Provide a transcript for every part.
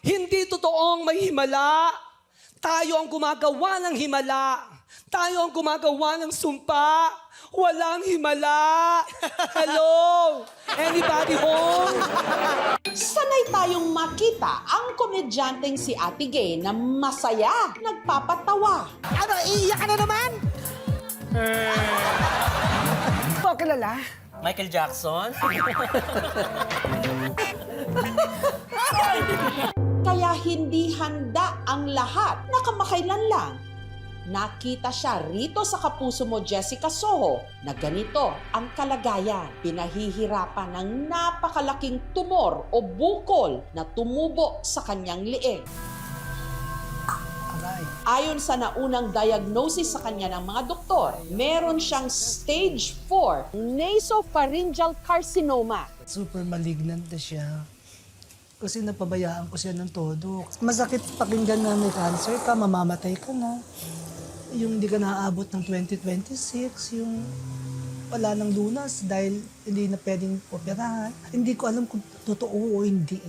Hindi totoong may himala. Tayo ang gumagawa ng himala. Tayo ang gumagawa ng sumpa. Walang himala. Hello? Anybody home? Sanay tayong makita ang komedyanteng si Ate Gay na masaya, nagpapatawa. Ano, iiyak ka na naman? Ito, kilala? Michael Jackson? Kaya hindi handa ang lahat na kamakailan lang. Nakita siya rito sa Kapuso Mo, Jessica Soho, na ganito ang kalagayan. Pinahihirapan ng napakalaking tumor o bukol na tumubo sa kanyang liig. Ayon sa naunang diagnosis sa kanya ng mga doktor, meron siyang stage 4 nasopharyngeal carcinoma. Super malignant na siya. Kasi napabayaan ko siya ng todo. Masakit pakinggan na may cancer ka, mamamatay ka na. Yung hindi ka naaabot ng 2026, yung wala nang lunas dahil hindi na pwedeng operahan. Hindi ko alam kung totoo o hindi.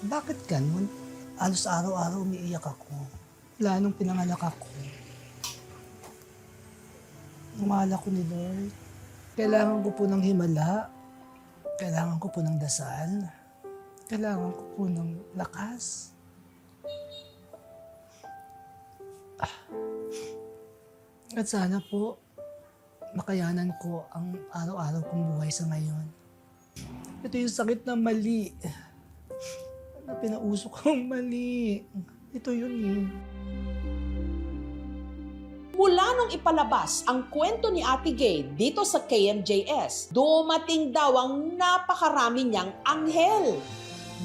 Bakit ganun? Alos araw-araw umiiyak ako. Wala nung pinanganak ako. Mahal ako ni Lord. Kailangan ko po ng himala. Kailangan ko po ng dasal. Kailangan ko po ng lakas. At sana po, makayanan ko ang araw-araw kong buhay sa ngayon. Ito yung sakit na mali. Na pinausok kong mali. Ito yun eh. Mula nung ipalabas ang kwento ni Ate Gay dito sa KMJS, dumating daw ang napakarami niyang anghel.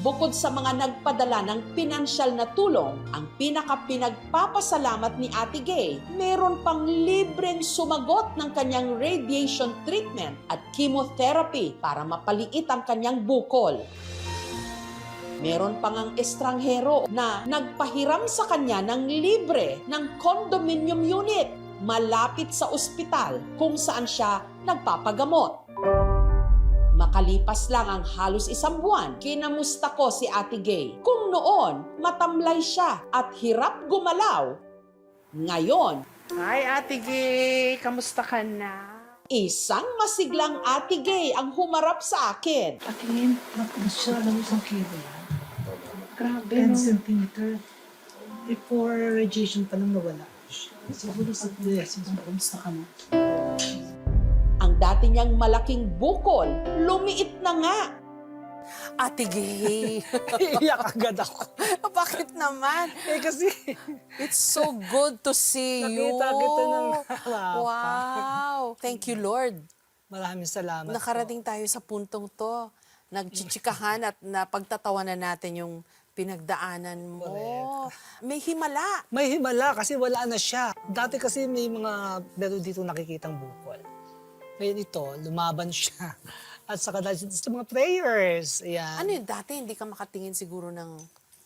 Bukod sa mga nagpadala ng pinansyal na tulong, ang pinaka-pinagpapasalamat ni Ate Gay, meron pang libreng sumagot ng kanyang radiation treatment at chemotherapy para mapaliit ang kanyang bukol. Meron pang ang estranghero na nagpahiram sa kanya ng libre ng condominium unit malapit sa ospital kung saan siya nagpapagamot. Makalipas lang ang halos isang buwan, kinamusta ko si Ate Gay. Kung noon, matamlay siya at hirap gumalaw. Ngayon, Hi, Ate Gay. Kamusta ka na? isang masiglang Ate Gay ang humarap sa akin. Patingin, siya alam mo isang kilo yan. Grabe, 10 no? centimeter. Before radiation pa nang nawala. Siguro sa blessings mo, kamusta ka na? Ang dati niyang malaking bukol, lumiit na nga. Ate Gay. Iiyak agad ako. Bakit naman? Kasi It's so good to see you. nakita kita ng Wow. Thank you, Lord. Maraming salamat Nakarating tayo sa puntong to. Nagchichikahan at napagtatawanan natin yung pinagdaanan mo. Correct. May himala. May himala kasi wala na siya. Dati kasi may mga meron dito nakikitang bukol. Ngayon ito, lumaban siya. At saka dahil sa mga prayers. Ayan. Ano yun, dati hindi ka makatingin siguro ng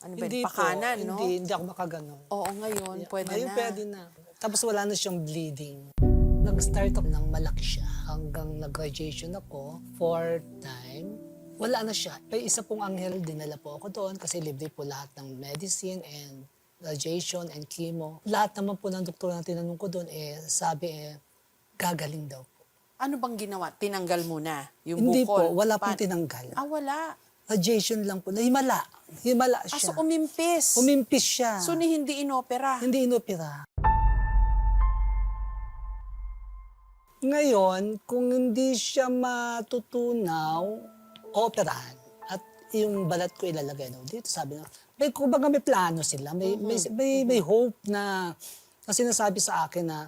Hindi po, pakanan, no? Hindi ako makaganon. Oo, ngayon, pwede Ngayon na. pwede na. Tapos wala na siyang bleeding. Nag-start up ng malaki siya hanggang nag-graduation ako. 4th time. Wala na siya. May isa pong anghel, dinala po ako doon kasi libre po lahat ng medicine and radiation and chemo. Lahat naman po ng doktor na tinanong ko doon, sabi gagaling daw. Ano bang ginawa? Tinanggal mo na yung Hindi bukol? po, wala pong tinanggal. Ah, wala. Radiation lang po. Himala. Himala Ah, siya. so umimpis. Umimpis siya. So hindi inopera. Hindi inopera. Ngayon, kung hindi siya matutunaw, operahan. At yung balat ko ilalagay daw dito. Sabi na, kumbaga may plano sila. May hope na sinasabi sa akin na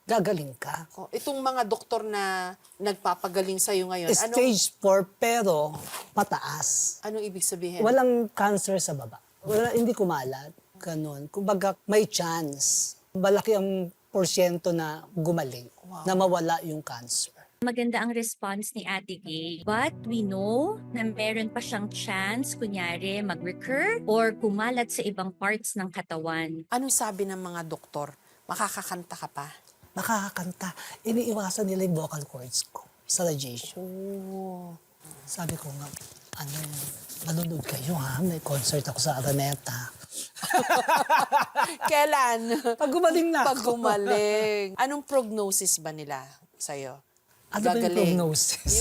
gagaling ka. Oh, itong mga doktor na nagpapagaling sa'yo ngayon, Stage 4 pero pataas. anong ibig sabihin? Walang cancer sa baba. Hindi kumalat. Ganun. Kumbaga may chance. Malaki ang porsyento na gumaling, na mawala yung cancer. Maganda ang response ni Ate Gay. But we know na meron pa siyang chance, kunyari, mag-recur or kumalat sa ibang parts ng katawan. Anong sabi ng mga doktor? Makakakanta ka pa? Nakakakanta. Iniiwasan nila yung vocal cords ko sa radiation. Oh. Sabi ko nga, Manunod kayo ha, may concert ako sa Araneta. Kailan? Pag gumaling na Pag ako. gumaling. Anong prognosis ba nila sa'yo? Ano ba yung Gagaling? prognosis?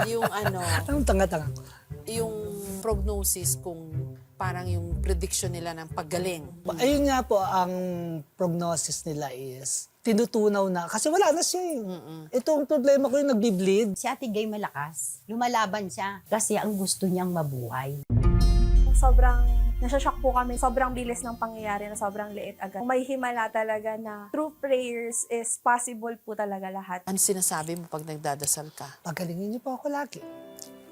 Yung ano, Anong tanga-tanga? yung prognosis kung parang yung prediction nila ng paggaling. Ayun nga po, ang prognosis nila is tinutunaw na. Kasi wala na siya eh. Itong problema ko yung nagbi-bleed. Si Ate Gay malakas. Lumalaban siya kasi ang gusto niyang mabuhay. Sobrang nasashock po kami. Sobrang bilis ng pangyayari na sobrang liit agad. May himala talaga na through prayers is possible po talaga lahat. Ano sinasabi mo pag nagdadasal ka? Pagalingin niyo po ako lagi.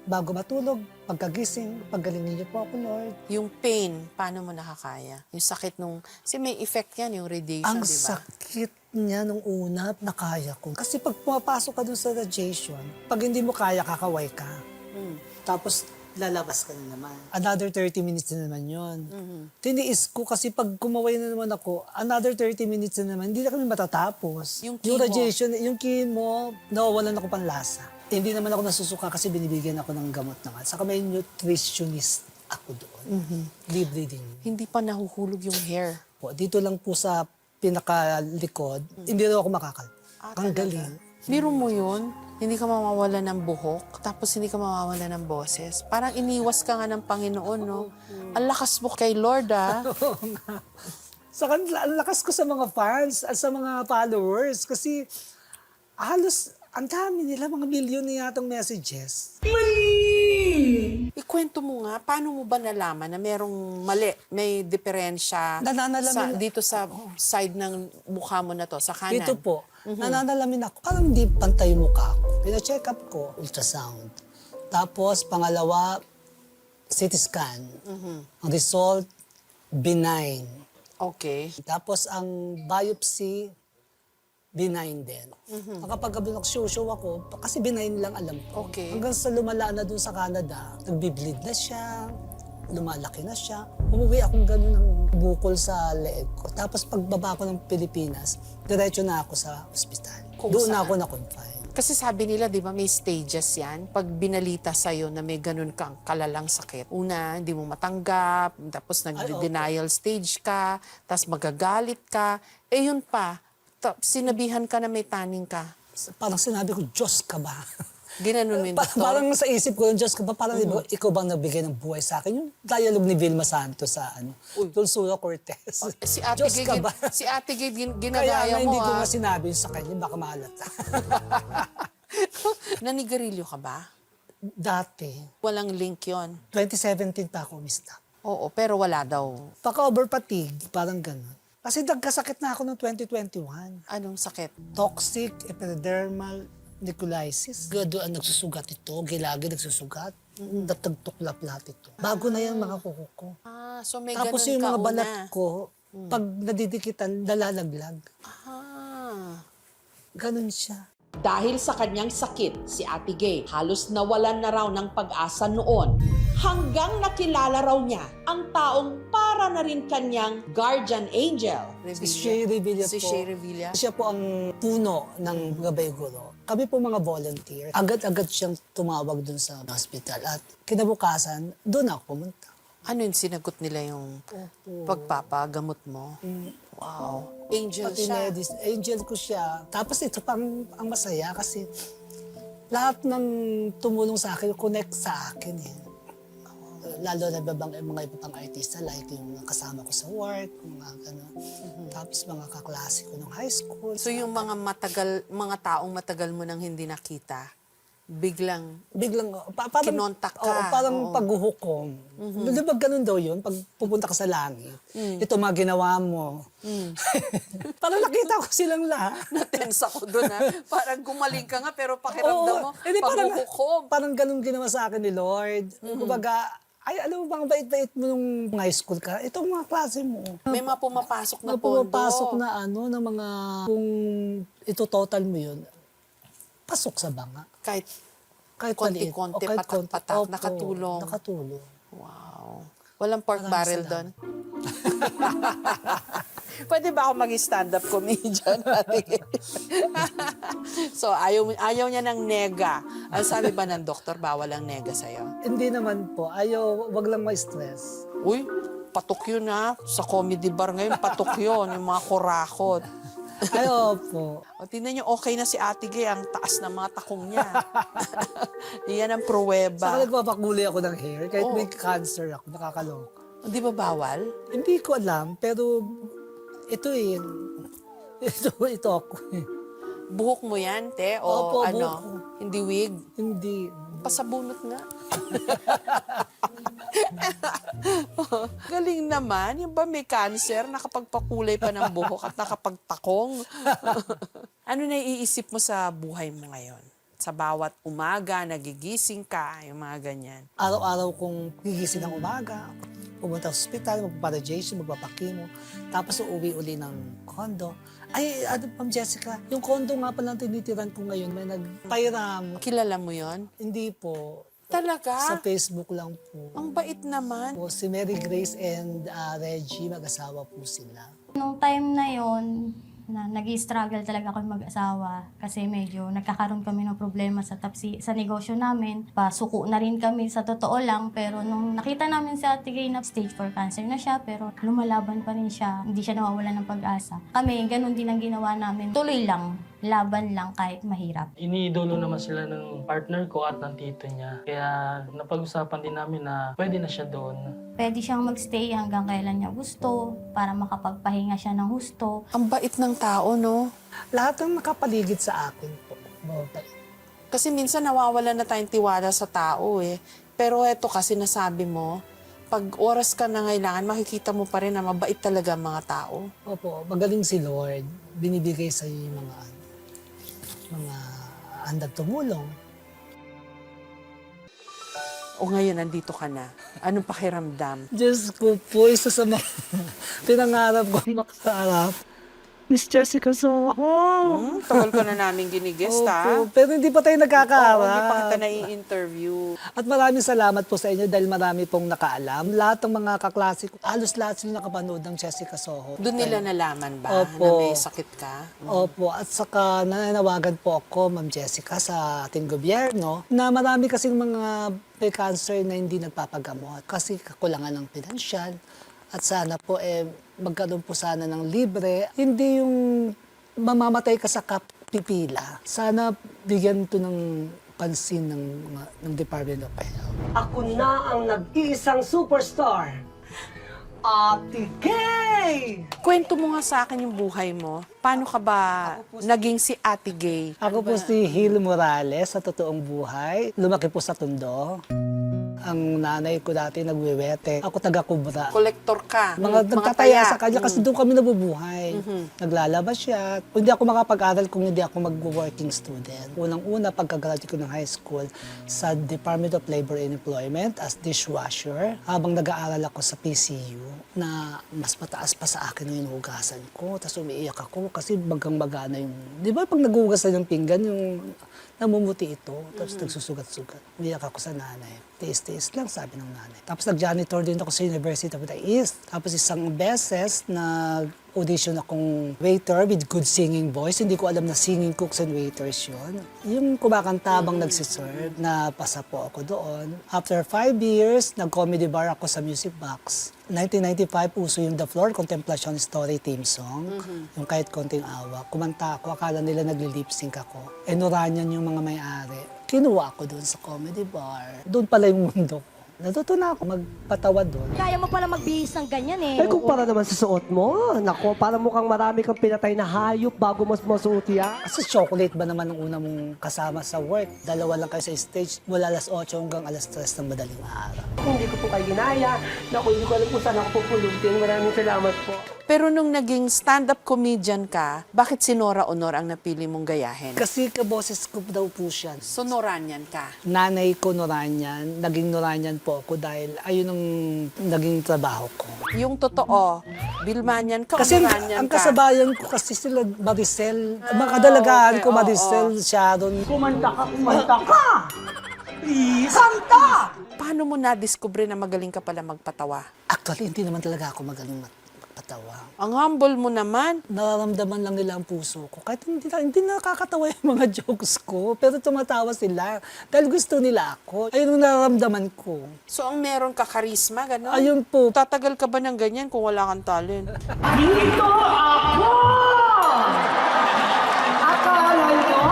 Bago matulog, pagkagising, pagalingin niyo po ako, Lord. Yung pain, paano mo nakakaya? Yung sakit nung... Kasi may effect yan, yung radiation, Ang di ba? sakit niya nung una, nakaya ko. Kasi pag pumapasok ka dun sa radiation, pag hindi mo kaya, kakaway ka. Tapos, lalabas ka na naman. Another 30 minutes na naman yun. Tiniis ko kasi pag kumaway na naman ako, another 30 minutes na naman, hindi na kami matatapos. Yung chemo. radiation, yung chemo, nawawalan ako panlasa. Hindi naman ako nasusuka kasi binibigyan ako ng gamot naman. Saka may nutritionist ako doon. Libre din. Hindi pa nahuhulog yung hair. Po, dito lang po sa pinakalikod, hindi na ako makakal. Ang galing. Biro mo yun, hindi ka mawawala ng buhok, tapos hindi ka mawawala ng boses. Parang iniwas ka nga ng Panginoon, no? Ang lakas mo kay Lord, ah. Saka ang lakas ko sa mga fans at sa mga followers kasi halos ang dami nila, mga milyon na yatang messages. Ikwento mo nga, paano mo ba nalaman na merong mali, may diferensya Nananalamin- dito sa side ng mukha mo na to, sa kanan? Dito po, nananalamin ako. Parang hindi pantay yung mukha ko. Pina-check up ko, ultrasound. Tapos, pangalawa, CT scan. Ang result, benign. Okay. Tapos, ang biopsy, benign din. Kapag nag-show ako, kasi benign lang alam ko. Okay. Hanggang sa lumala na dun sa Canada, nagbi-bleed na siya, lumalaki na siya. Umuwi akong ganun ng bukol sa leeg ko. Tapos pagbaba ko ng Pilipinas, diretso na ako sa ospital. Kung Doon na saan? ako na-confine. Kasi sabi nila, di ba, may stages yan. Pag binalita sa'yo na may ganun kang kalalang sakit. Una, hindi mo matanggap, tapos nag-denial stage ka, tapos magagalit ka. Eh yun pa, sinabihan ka na may taning ka. Parang sinabi ko, Diyos ka ba? Ginanon mo yung doktor? Parang sa isip ko, Diyos ka ba? Parang diba, ikaw bang nagbigay ng buhay sa akin? Yung dialogue ni Vilma Santos sa Tulsura Cortez. Si Ate Diyos Gay, ka ba? si Ate Gay, Kaya ginagaya nga mo, hindi ko ah. nga sinabi yun sa kanya, baka malata. Nanigarilyo ka ba? Dati, Walang link yon. 2017 pa ako umista. Oo, pero wala daw. Paka-over fatigue, parang gano'n. Kasi nagkasakit na ako noong 2021. Anong sakit? Toxic epidermal necrolysis. Gadoan nagsusugat ito, gilagi nagsusugat. Natagtuklap lahat ito. Bago na yan mga kuko ko. Ah, so may Tapos ganun yung ka mga una. balat ko, pag nadidikitan, nalalaglag. Ah. Ganun siya. Dahil sa kanyang sakit, si Ate Gay halos nawalan na raw ng pag-asa noon hanggang nakilala raw niya ang taong para na rin kanyang guardian angel. Si Shay Revilla Si po. Shay Revilla. Siya po ang puno ng Gabay Guro. Kami po mga volunteer. Agad-agad siyang tumawag dun sa hospital at kinabukasan, doon ako pumunta. Ano yung sinagot nila yung pagpapagamot mo? Wow. Angel Pati siya. angel ko siya. Tapos ito pang ang masaya kasi lahat ng tumulong sa akin, connect sa akin eh. Lalo na mga iba pang artista like yung kasama ko sa work, mga gano'n. Tapos mga kaklase ko ng high school. So yung mga taong matagal mo nang hindi nakita, biglang parang, kinontak ka. Oo, parang Oo. paghuhukom. Di ba ganun daw yun? Pag pupunta ka sa langit, ito mga ginawa mo. Parang nakita ko silang lahat. natense ako doon, ha? Parang gumaling ka nga, pero pakiramdam mo, hindi, paghuhukom. parang ganun ginawa sa akin ni Lord. Kumbaga, ay, alam mo bang bait-bait mo nung high school ka? Itong mga klase mo. May mga pumapasok na Na pondo. pumapasok na na mga, kung ito total mo yun, pasok sa banga. Kahit Kahit maliit. konti-konti, O kahit patak-patak, Opo, nakatulong. Nakatulong. Wow. Walang pork Maraming barrel salamat. doon? Pwede ba ako maging stand-up comedian? So, ayaw niya ng nega. Ang sabi ba ng doktor, bawal ang nega sa'yo? Hindi naman po. Wag lang ma-stress. Uy, patok yun ha. Sa comedy bar ngayon, patok yun. Yung mga kurakot. Ay, opo. O, tingnan niyo, okay na si Ate Gay. Ang taas ng mga takong niya. Iyan ang pruweba. Saka nagpapakulay ako ng hair. Kahit Oo. may cancer ako, nakakaloka. Di ba bawal? Hindi ko alam, pero ito eh. Ito ako eh. Buhok mo yan, te? O Opo, ano? buhok ko. Hindi wig? Hindi. Pasabunot nga. Galing naman. Yung ba may cancer, nakapagpakulay pa ng buhok at nakapagtakong? Ano na iisip mo sa buhay mo ngayon? Sa bawat umaga, nagigising ka, yung mga ganyan. Araw-araw kong gigising ng umaga, pumunta sa ospital, magpa-radiation, magpapakimo, tapos uuwi uli ng condo. Ay, Ma'am Jessica, yung condo nga palang tinitiran ko ngayon, may nagpairam. Kilala mo yon? Hindi po. Talaga? Sa Facebook lang po. Ang bait naman. Po, si Mary Grace and Reggie, mag-asawa po sila. Nung time na yon na nag-struggle talaga ako mag-asawa kasi medyo nagkakaroon kami ng problema sa negosyo namin. Pasuko na rin kami sa totoo lang, pero nung nakita namin si Ate Gay na stage 4 cancer na siya, pero lumalaban pa rin siya. Hindi siya nawawalan ng pag-asa. Kami, ganun din ang ginawa namin. Tuloy lang, laban lang kahit mahirap. Iniidolo naman sila ng partner ko at ng tito niya. Kaya napag-usapan din namin na pwede na siya doon. Pwede siyang magstay hanggang kailan niya gusto para makapagpahinga siya ng husto. Ang bait ng tao, no? Lahat ng nakapaligid sa akin po. Mabait. Kasi minsan nawawala na tayong tiwala sa tao eh. Pero eto kasi nasabi mo, pag oras ka na ngailangan, makikita mo pa rin na mabait talaga ang mga tao. Opo, magaling si Lord. Binibigay sa iyo yung mga handang tumulong. O ngayon, nandito ka na. Anong pakiramdam? Diyos ko po, isa sa mga pinangarap ko makaharap. Miss Jessica Soho. Tagal ko na namin ginigest, ha? Opo, pero hindi pa tayo Oo, nagkakaharap. hindi pa kita nai-interview. At maraming salamat po sa inyo dahil marami pong nakaalam. Lahat ng mga kaklase ko, halos lahat sila nakapanood ng Jessica Soho. Doon nila nalaman ba Opo. na may sakit ka? Opo, at saka nananawagan po ako, Ma'am Jessica, sa ating gobyerno na marami kasing mga may cancer na hindi nagpapagamot kasi kakulangan ng pinansyal. At sana po magkaroon po sana ng libre. Hindi yung mamamatay ka sa kapipila. Sana bigyan to ng pansin ng Department of Health. Ako na ang nag-iisang superstar, Ate Gay! Kwento mo nga sa akin yung buhay mo. Paano ka ba naging si Ate Gay? Ako po si Hil Morales sa totoong buhay. Lumaki po sa Tondo. Ang nanay ko dati nagwewete. Ako taga-kubra. Kolektor ka. Mga nagtataya sa kanya kasi doon kami nabubuhay. Naglalabas siya. Hindi ako makapag-aral kung hindi ako mag-working student. Unang-una, pagka-graduate ko ng high school sa Department of Labor and Employment as dishwasher. Habang nag-aaral ako sa PCU na mas mataas pa sa akin yung hinugasan ko. Tapos umiiyak ako kasi bagang-baga na yung... Di ba pag naghugas na yung pinggan, yung namumuti ito. Tapos nagsusugat-sugat. Umiiyak ako sa nanay. Tiis-tiis lang, sabi ng nanay. Tapos nag-janitor din ako sa University of the East. Tapos isang beses, nag-audition akong waiter with good singing voice. Hindi ko alam na singing cooks and waiters yun. Yung kumakanta habang nagsiserve, napasa po ako doon. After 5 years, nag-comedy bar ako sa Music Box. 1995, uso yung The Floor Contemplation Story theme song. Yung kahit konting awa. Kumanta ako, akala nila nagli-lip sync ako. Nuranyan yung mga may-ari. Kinuha ako doon sa comedy bar. Doon pala yung mundo ko. Natuto na ako magpatawa doon. Kaya mo pala magbihis ng ganyan eh. Ay, kung para naman sa suot mo, nako, parang mukhang marami kang pinatay na hayop bago mas masuot yan. Kasi chocolate ba naman ang una mong kasama sa work? Dalawa lang kayo sa stage, mula alas 8 hanggang alas 3 ng madaling araw. Kung hindi ko po kayo ginaya, naku, hindi ko alam kung saan ako pupulutin. Maraming salamat po. Pero nung naging stand-up comedian ka, bakit si Nora Honor ang napili mong gayahin? Kasi kaboses ko daw po siya. So Noranyan ka. Nanay ko Noranyan, naging Noranyan po ako dahil ayun ang naging trabaho ko. Yung totoo, Bilmanyan ka o Kasi Noranyan ang ka? kasabayan ko kasi sila Maricel, mga kadalagaan okay, ko Maricel, Sharon. Kumanta ka! Please! Kanta! Paano mo na-discover na magaling ka pala magpatawa? Actually, hindi naman talaga ako magaling magpatawa. Ang humble mo naman. Nararamdaman lang nila ang puso ko. Kahit hindi nakakatawa yung mga jokes ko, pero tumatawa sila. Dahil gusto nila ako. Ayun ang nararamdaman ko. So, ang meron ka karisma, gano'n? Ayun po. Tatagal ka ba ng ganyan kung wala kang talent? Dito ako! Akala nyo,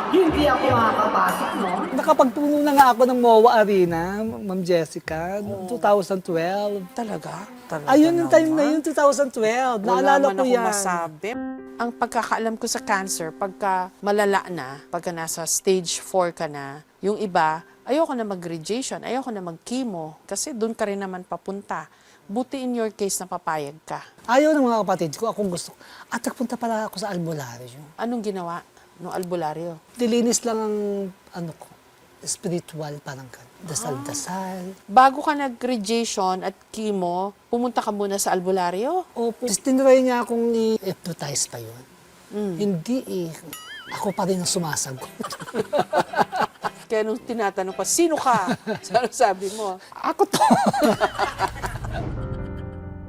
hindi ako makakapasok, no? Nakapagpuno na nga ako ng MOA Arena, Ma'am Jessica, 2012. Talaga? Ayun yung time na yun, 2012. Naalala ko Wala man ako yan. masabi. Ang pagkakaalam ko sa cancer, pagka malala na, pagka nasa stage 4 ka na, yung iba, ayoko na mag-radiation, ayoko na mag-chemo, kasi doon ka rin naman papunta. Buti in your case na papayag ka. Ayaw ng mga kapatid ko, akong gusto. At nagpunta pala ako sa albularyo. Anong ginawa nung albularyo? Dilinis lang ang spiritual, parang ganun. Dasal-dasal. Bago ka nag-radiation at chemo, pumunta ka muna sa albularyo? Opo. Tinry niya akong i-hypnotize pa yun. Hindi eh. Ako pa rin ang sumasagot. Kaya nung tinatanong pa, sino ka? Sabi mo, Ako to.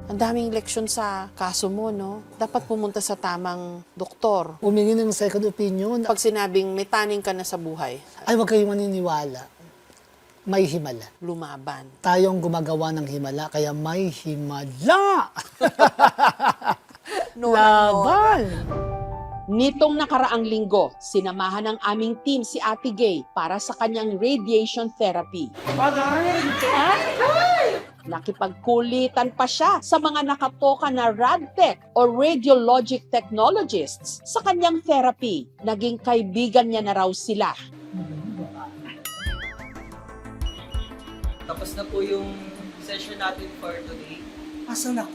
ang daming leksyon sa kaso mo, no? Dapat pumunta sa tamang doktor. Humingi ng second opinion. Pag sinabing may taning ka na sa buhay, Ay, huwag kayong maniniwala. May himala. lumaban. Tayong gumagawa ng himala, kaya may himala. No, Laban! Nitong nakaraang linggo, sinamahan ng aming team si Ate Gay para sa kanyang radiation therapy. Nakipagkulitan pa siya sa mga nakatoka na radtech o radiologic technologists sa kanyang therapy. Naging kaibigan niya na raw sila. Tapos na po yung session natin for today. Asan ako?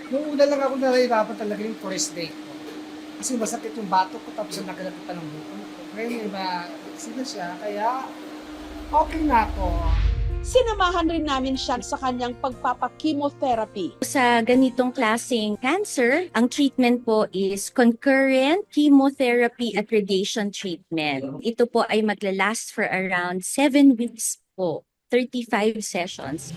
Noong una lang ako nahihirapan talaga yung first day ko. Kasi masakit yung bato ko tapos nagkalat pa ng buko ko. Ngayon, sila siya, kaya okay na ako. Sinamahan rin namin siya sa kanyang pagpapachemotherapy. Sa ganitong klaseng cancer, ang treatment po is concurrent chemotherapy at radiation treatment. Ito po ay maglalast for around 7 weeks po, 35 sessions.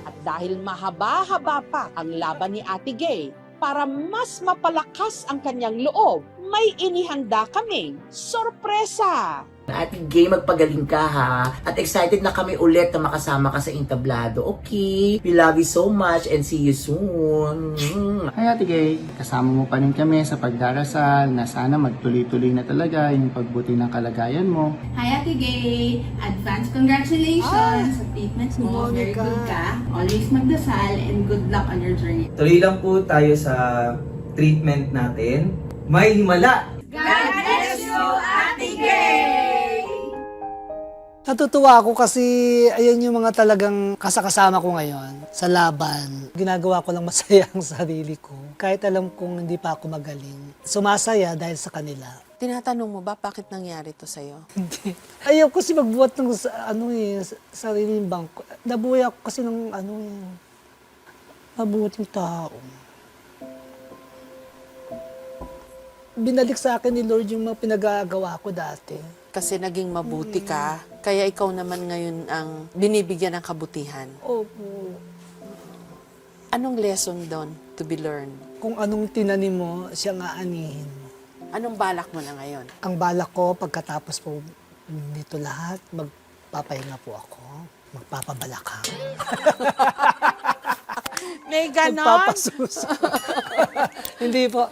At dahil mahaba-haba pa ang laban ni Ate Gay, para mas mapalakas ang kanyang loob, may inihanda kaming sorpresa. Ate Gay, magpagaling ka ha. At excited na kami ulit na makasama ka sa Entablado. Okay? We love you so much and see you soon. Hi Ate Gay, kasama mo pa rin kami sa pagdarasal na sana magtuloy-tuloy na talaga yung pagbuti ng kalagayan mo. Hi Ate Gay! Advance congratulations sa treatments mo. Very good ka. Always magdasal and good luck on your journey. Tuloy lang po tayo sa treatment natin. May himala! God bless you, Ate Gay! Natutuwa ako kasi ayan yung mga talagang kasakasama ko ngayon sa laban. Ginagawa ko lang masaya ang sarili ko. Kahit alam kong hindi pa ako magaling. Sumasaya dahil sa kanila. Tinatanong mo ba, bakit nangyari to sa'yo? Hindi. Ayaw ko kasi magbuhat ng sariling bangko. Nabuhay ako kasi ng mabuting tao. Binalik sa akin ni Lord yung mga pinagagawa ko dati. Kasi naging mabuti ka, kaya ikaw naman ngayon ang binibigyan ng kabutihan. Opo. Anong lesson doon to be learned? Kung anong tinanim mo, siya nga anihin mo. Anong balak mo na ngayon? Ang balak ko, pagkatapos po nito lahat, magpapahinga po ako. Magpapabalakang. May ganon? Magpapasus. Hindi po.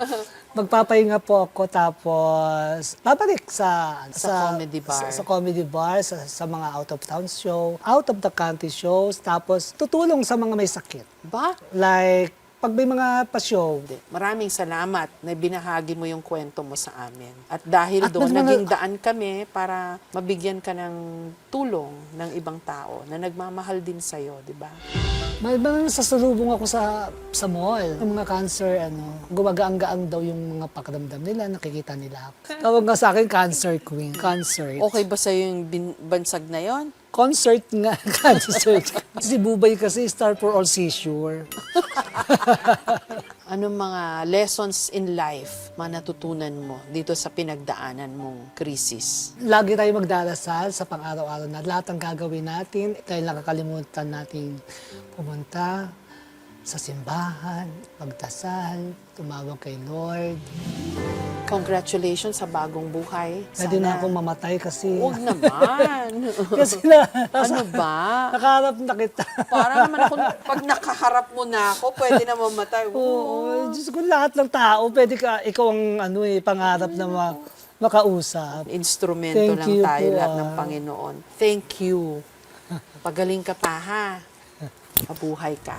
Magpapahinga po ako tapos babalik sa comedy bar. Sa comedy bar, sa mga out of town show, out of the country shows, tapos tutulong sa mga may sakit. Ba? Like, pag may mga pa-show. Maraming salamat na binahagi mo yung kwento mo sa amin. At dahil At doon, mas mga- naging daan kami para mabigyan ka ng tulong ng ibang tao na nagmamahal din sa'yo, di ba? May mga sasalubong ako sa mall. Ang mga cancer, gumagaang-gaang daw yung mga pakiramdam nila, nakikita nila ako. Tawag nga sa akin, cancer queen. Concert. Okay ba sa'yo yung bansag na yon? Concert nga, concert. Si Bubay kasi, star for all seizure. Anong mga lessons in life mga natutunan mo dito sa pinagdaanan mong krisis? Lagi tayo magdarasal sa pang-araw-araw na lahat ng gagawin natin, dahil nakakalimutan natin pumunta sa simbahan, magdasal, tumawag kay Lord. Congratulations sa bagong buhay. Pwede na akong mamatay kasi... Huwag naman. kasi na... Ano ba? Nakaharap na kita. Para naman ako, pag nakaharap mo na ako, pwede na mamatay. Oo. Diyos ko, lahat ng tao, pwede ka, ikaw ang pangarap na makausap. Instrumento Thank lang you tayo po, lahat ng Panginoon. Thank you. Pagaling ka pa, ha? Mabuhay ka.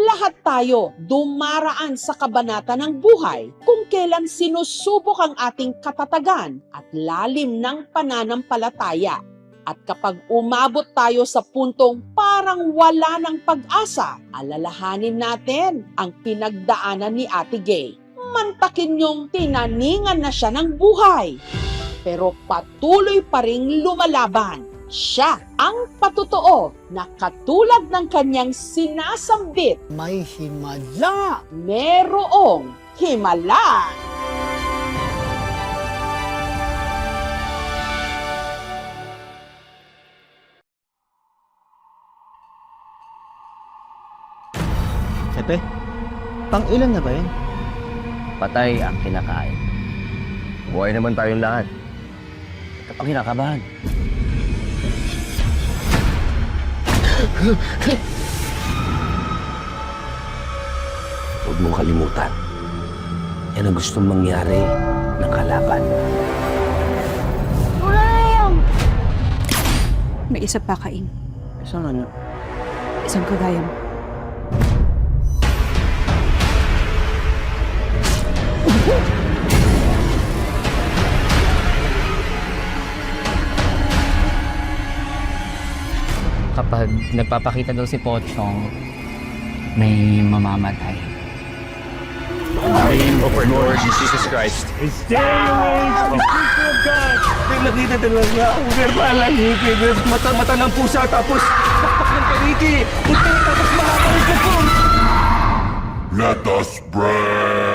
Lahat tayo dumaraan sa kabanata ng buhay kung kailan sinusubok ang ating katatagan at lalim ng pananampalataya. At kapag umabot tayo sa puntong parang wala ng pag-asa, alalahanin natin ang pinagdaanan ni Ate Gay. Mantakin niyong tinaningan na siya ng buhay, pero patuloy pa ring lumalaban. Siya ang patotoo na katulad ng kanyang sinasambit, may himala. merong himala. Epe, pang ilan na ba yun? Patay ang kinakain. Buhay naman tayong lahat. Kapag kinakabahan. Huwag mong kalimutan. Yan ang gustong mangyari ng kalaban. May isa pa kain. Isang ano? Isang kagaya mo. Kapag nagpapakita daw si Pochong, may mamamatay. In the name of our Lord Jesus Christ. Stay away from the people of God. May nakita talaga ang verbal ang hipid. Mata ng pusa tapos pakpak ng paniki. Puti tapos mahaba ng kapong. Let us pray.